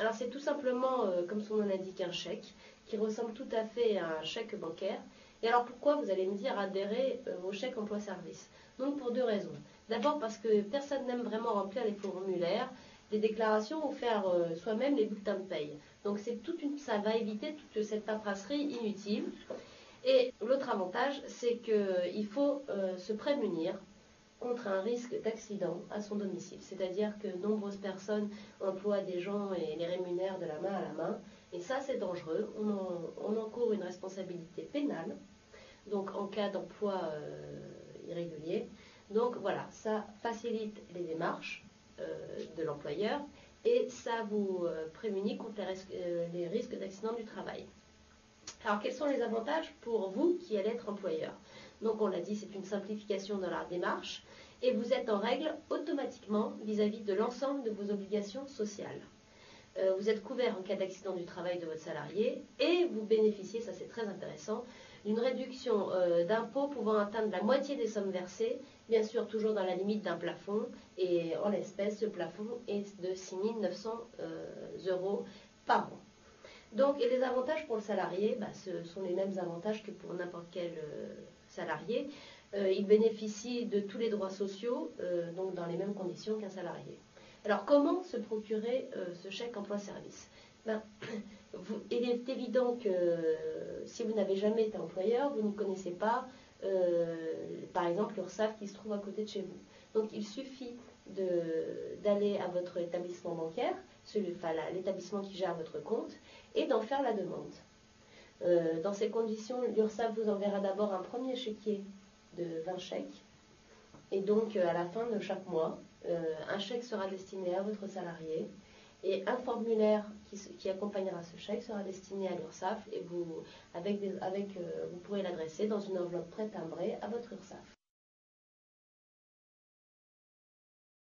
Alors c'est tout simplement, comme son nom l'indique, un chèque qui ressemble tout à fait à un chèque bancaire. Et alors pourquoi, vous allez me dire, adhérer au chèque emploi-service? Donc pour deux raisons. D'abord parce que personne n'aime vraiment remplir les formulaires, les déclarations ou faire soi-même les bulletins de paye. Donc ça va éviter toute cette paperasserie inutile. Et l'autre avantage, c'est qu'il faut se prémunir contre un risque d'accident à son domicile. C'est-à-dire que nombreuses personnes emploient des gens et les rémunèrent de la main à la main. Et ça, c'est dangereux. On encourt une responsabilité pénale, donc en cas d'emploi irrégulier. Donc voilà, ça facilite les démarches de l'employeur et ça vous prémunit contre les risques d'accident du travail. Alors, quels sont les avantages pour vous qui allez être employeur? Donc, on l'a dit, c'est une simplification dans la démarche et vous êtes en règle automatiquement vis-à-vis de l'ensemble de vos obligations sociales. Vous êtes couvert en cas d'accident du travail de votre salarié et vous bénéficiez, ça c'est très intéressant, d'une réduction d'impôts pouvant atteindre la moitié des sommes versées, bien sûr toujours dans la limite d'un plafond, et en l'espèce, ce plafond est de 6 900 € par an. Donc, et les avantages pour le salarié, ce sont les mêmes avantages que pour n'importe quel salarié. Il bénéficie de tous les droits sociaux, donc dans les mêmes conditions qu'un salarié. Alors, comment se procurer ce chèque emploi-service? Il est évident que si vous n'avez jamais été employeur, vous ne connaissez pas, par exemple, l'URSSAF qui se trouve à côté de chez vous. Donc, il suffit d'aller à votre établissement bancaire, l'établissement qui gère votre compte, et d'en faire la demande. Dans ces conditions, l'URSSAF vous enverra d'abord un premier chéquier de 20 chèques, et donc à la fin de chaque mois, un chèque sera destiné à votre salarié, et un formulaire qui accompagnera ce chèque sera destiné à l'URSSAF, et vous pourrez l'adresser dans une enveloppe pré-timbrée à votre URSSAF.